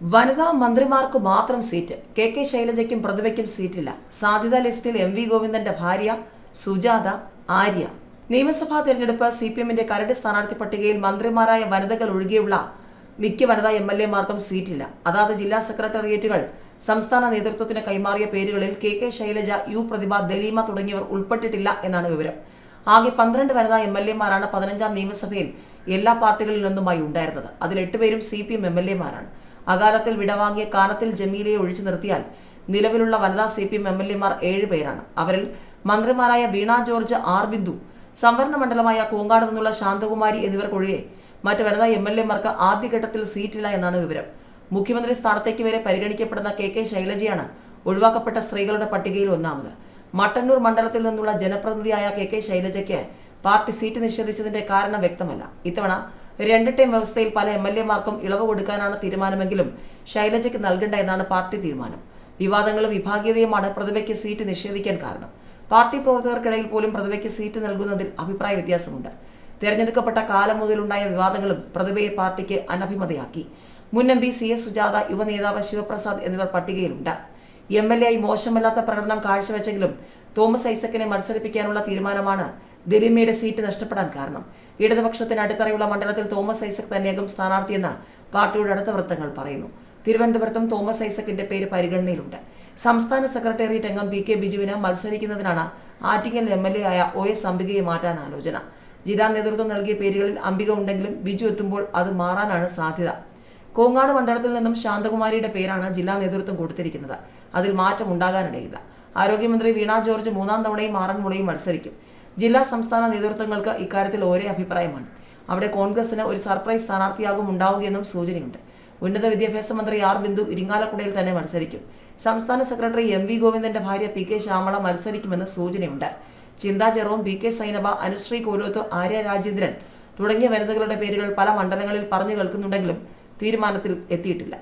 വനിതാ മന്ത്രിമാർക്ക് മാത്രം സീറ്റ്. കെ ശൈലജയ്ക്കും പ്രതിഭയ്ക്കും സീറ്റില്ല. സാധ്യതാ ലിസ്റ്റിൽ വി ഗോവിന്ദന്റെ ഭാര്യ സുജാത, ആര്യ. നിയമസഭാ തെരഞ്ഞെടുപ്പ് സിപിഎമ്മിന്റെ കരട് സ്ഥാനാർത്ഥി പട്ടികയിൽ മന്ത്രിമാരായ വനിതകൾ ഒഴികെയുള്ള മിക്ക വനിതാ എംഎൽഎമാർക്കും സീറ്റില്ല. അതാത് ജില്ലാ സെക്രട്ടേറിയറ്റുകൾ സംസ്ഥാന നേതൃത്വത്തിന് കൈമാറിയ പേരുകളിൽ കെ ശൈലജ, പ്രതിഭ, ദലീമ തുടങ്ങിയവർ ഉൾപ്പെട്ടിട്ടില്ല എന്നാണ് വിവരം. ആകെ 12 വനിതാ എംഎൽഎമാരാണ് 15ാം നിയമസഭയിൽ എല്ലാ പാർട്ടികളിൽ നിന്നുമായി ഉണ്ടായിരുന്നത്. അതിൽ 8 പേരും സിപിഎം എംഎൽഎമാരാണ്. അകാലത്തിൽ വിടവാങ്ങിയ കാനത്തിൽ ജമീലയെ ഒഴിച്ചു നിർത്തിയാൽ നിലവിലുള്ള വനിതാ സിപിഎം എംഎൽഎമാർ 7 പേരാണ്. അവരിൽ മന്ത്രിമാരായ വീണ ജോർജ്, ആർ ബിന്ദു, സംവരണ മണ്ഡലമായ കൂങ്കാട് നിന്നുള്ള ശാന്തകുമാരി എന്നിവർക്കൊഴികെ മറ്റ് വനിതാ എംഎൽഎമാർക്ക് ആദ്യഘട്ടത്തിൽ സീറ്റില്ല എന്നാണ് വിവരം. മുഖ്യമന്ത്രി സ്ഥാനത്തേക്ക് വരെ പരിഗണിക്കപ്പെടുന്ന കെ ശൈലജയാണ് ഒഴിവാക്കപ്പെട്ട സ്ത്രീകളുടെ പട്ടികയിൽ ഒന്നാമത്. മട്ടന്നൂർ മണ്ഡലത്തിൽ നിന്നുള്ള ജനപ്രതിനിധിയായ കെ ശൈലജയ്ക്ക് പാർട്ടി സീറ്റ് നിഷേധിച്ചതിന്റെ കാരണം വ്യക്തമല്ല. ഇത്തവണ 2 ടൈം വ്യവസ്ഥയിൽ പല എംഎൽഎമാർക്കും ഇളവ് കൊടുക്കാനാണ് തീരുമാനമെങ്കിലും ശൈലജയ്ക്ക് നൽകേണ്ട എന്നാണ് പാർട്ടി തീരുമാനം. വിവാദങ്ങളും വിഭാഗീയതയുമാണ് പ്രതിഭയ്ക്ക് സീറ്റ് നിഷേധിക്കാൻ കാരണം. പാർട്ടി പ്രവർത്തകർക്കിടയിൽ പോലും പ്രതിഭയ്ക്ക് സീറ്റ് നൽകുന്നതിൽ അഭിപ്രായ വ്യത്യാസമുണ്ട്. തെരഞ്ഞെടുക്കപ്പെട്ട കാലം മുതലുണ്ടായ വിവാദങ്ങളും പ്രതിഭയെ പാർട്ടിക്ക് അനഭിമതയാക്കി. മുൻ എം പി CS സുജാത, യുവനേതാവ് ശിവപ്രസാദ് എന്നിവർ പട്ടികയിലുണ്ട്. MLA ആയി മോശമല്ലാത്ത പ്രകടനം കാഴ്ചവെച്ചെങ്കിലും തോമസ് ഐസക്കിനെ മത്സരിപ്പിക്കാനുള്ള തീരുമാനമാണ് ദലീമയുടെ സീറ്റ് നഷ്ടപ്പെടാൻ കാരണം. ഇടതുപക്ഷത്തിന് അടിത്തറയുള്ള മണ്ഡലത്തിൽ തോമസ് ഐസക് തന്നെയാകും സ്ഥാനാർത്ഥിയെന്ന് പാർട്ടിയുടെ അടുത്ത വൃത്തങ്ങൾ പറയുന്നു. തിരുവനന്തപുരത്തും തോമസ് ഐസക്കിന്റെ പേര് പരിഗണനയിലുണ്ട്. സംസ്ഥാന സെക്രട്ടേറിയറ്റ് അംഗം PK ബിജുവിന് മത്സരിക്കുന്നതിനാണ് ആറ്റിങ്ങൽ MLA ആയ OS അംബികയെ മാറ്റാൻ ആലോചന. ജില്ലാ നേതൃത്വം നൽകിയ പേരുകളിൽ അംബിക ഉണ്ടെങ്കിലും ബിജു എത്തുമ്പോൾ അത് മാറാനാണ് സാധ്യത. കോങ്ങാട് മണ്ഡലത്തിൽ നിന്നും ശാന്തകുമാരിയുടെ പേരാണ് ജില്ലാ നേതൃത്വം കൊടുത്തിരിക്കുന്നത്. അതിൽ മാറ്റം ഉണ്ടാകാനിടയില്ല. ആരോഗ്യമന്ത്രി വീണ ജോർജ് 3ാം തവണയും ആറന്മുളയും മത്സരിക്കും. ജില്ലാ സംസ്ഥാന നേതൃത്വങ്ങൾക്ക് ഇക്കാര്യത്തിൽ ഒരേ അഭിപ്രായമാണ്. അവിടെ കോൺഗ്രസിന് ഒരു സർപ്രൈസ് സ്ഥാനാർത്ഥിയാകും ഉണ്ടാവുകയെന്നും സൂചനയുണ്ട്. ഉന്നത വിദ്യാഭ്യാസ മന്ത്രി ആർ ബിന്ദു ഇരിങ്ങാലക്കുടയിൽ തന്നെ മത്സരിക്കും. സംസ്ഥാന സെക്രട്ടറി വി ഗോവിന്ദന്റെ ഭാര്യ PK ശ്യാമള മത്സരിക്കുമെന്ന് സൂചനയുണ്ട്. ചിന്താ ജെറോം, PK സൈനബ, അനുശ്രീ കോലോത്ത്, ആര്യ രാജേന്ദ്രൻ തുടങ്ങിയ വനിതകളുടെ പേരുകൾ പല മണ്ഡലങ്ങളിൽ പറഞ്ഞു കേൾക്കുന്നുണ്ടെങ്കിലും തീരുമാനത്തിൽ എത്തിയിട്ടില്ല.